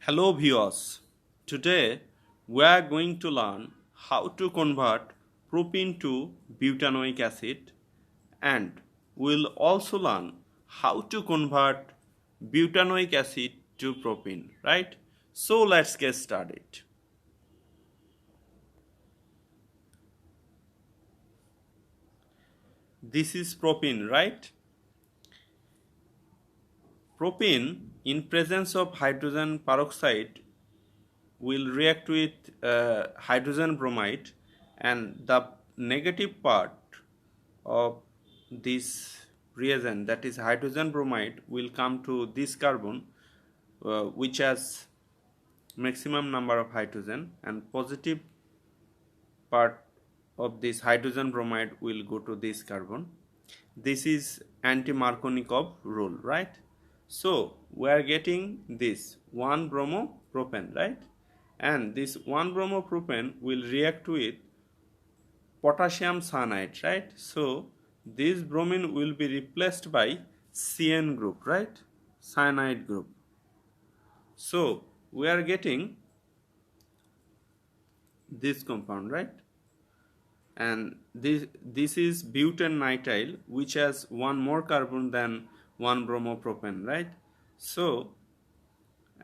Hello viewers, today we are going to learn how to convert propene to butanoic acid, and we'll also learn how to convert butanoic acid to propene, right? So let's get started. This is propene, right? Propene in presence of hydrogen peroxide will react with hydrogen bromide, and the negative part of this reagent, that is hydrogen bromide, will come to this carbon which has maximum number of hydrogen, and positive part of this hydrogen bromide will go to this carbon. This is anti-Markovnikov rule, right? So we are getting this 1-bromopropane, right? And this 1-bromopropane will react with potassium cyanide, right? So this bromine will be replaced by CN group, right? Cyanide group. So we are getting this compound, right? And this is butanitrile, which has one more carbon than 1-bromopropane, right? So,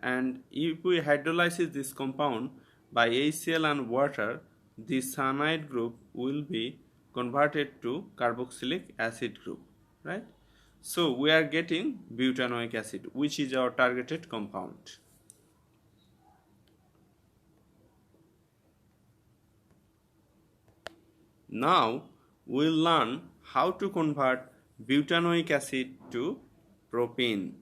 and if we hydrolyze this compound by HCl and water, this cyanide group will be converted to carboxylic acid group, right? So we are getting butanoic acid, which is our targeted compound. Now we'll learn how to convert butanoic acid to propene,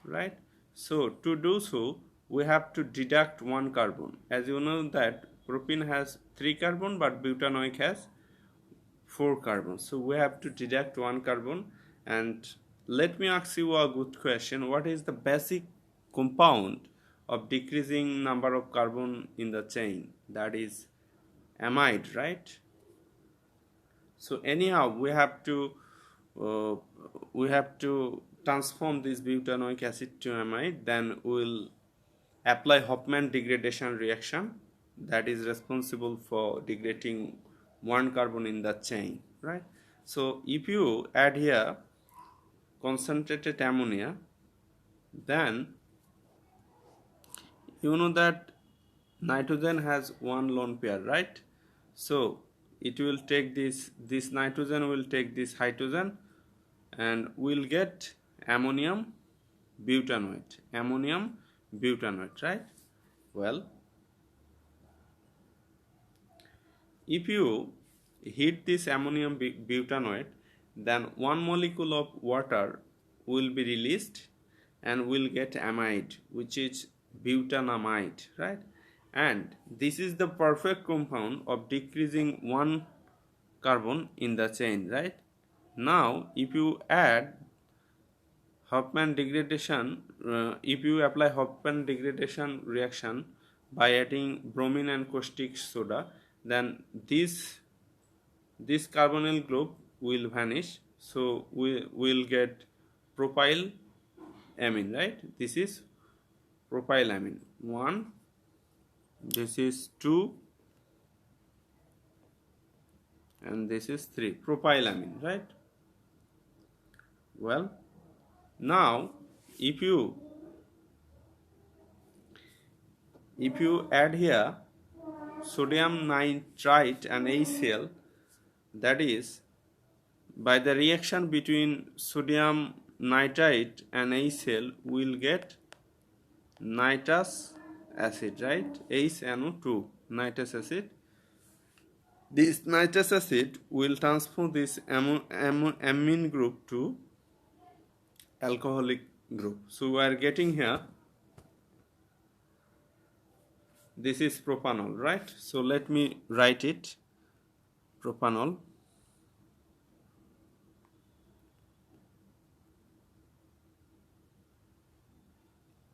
right? So to do so, we have to deduct one carbon. As you know that propene has 3 carbon, but butanoic has 4 carbons. So we have to deduct one carbon. And let me ask you a good question. What is the basic compound of decreasing number of carbon in the chain? That is amide, right? So anyhow, uh, we have to transform this butanoic acid to amide. Then we'll apply Hofmann degradation reaction, that is responsible for degrading one carbon in the chain, right? So if you add here concentrated ammonia, then you know that nitrogen has one lone pair, right? So it will take this nitrogen will take this hydrogen, and we'll get ammonium butanoate, right? Well, if you heat this ammonium butanoate, then one molecule of water will be released, and we'll get amide, which is butanamide, right? And this is the perfect compound of decreasing one carbon in the chain, right? Now if you add Hofmann degradation, if you apply Hofmann degradation reaction by adding bromine and caustic soda, then this carbonyl group will vanish. So we will get propyl amine, right? This is propyl amine 1, this is 2, and this is 3, propyl amine, right? Well, now if you add here sodium nitrite and HCl, that is, by the reaction between sodium nitrite and HCl, we will get nitrous acid, right? HNO2, nitrous acid. This nitrous acid will transform this amine group to alcoholic group. So we are getting here, this is propanol, right? So let me write it, propanol.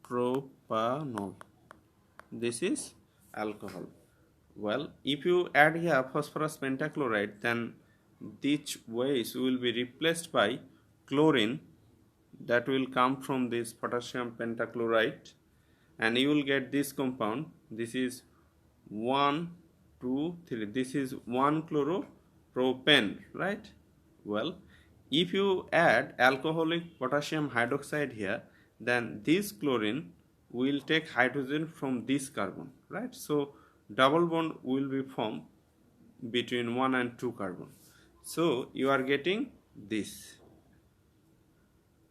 Propanol. This is alcohol. Well, if you add here phosphorus pentachloride, then these ways will be replaced by chlorine, that will come from this potassium pentachloride, and you will get this compound. This is 1 2 3, this is 1 chloropropane, right? Well, if you add alcoholic potassium hydroxide here, then this chlorine will take hydrogen from this carbon, right? So double bond will be formed between 1 and 2 carbon. So you are getting this,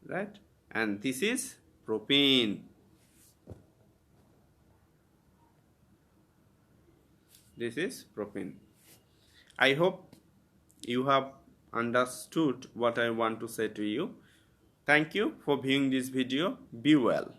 right? And this is propene. This is propene. I hope you have understood what I want to say to you. Thank you for viewing this video. Be well.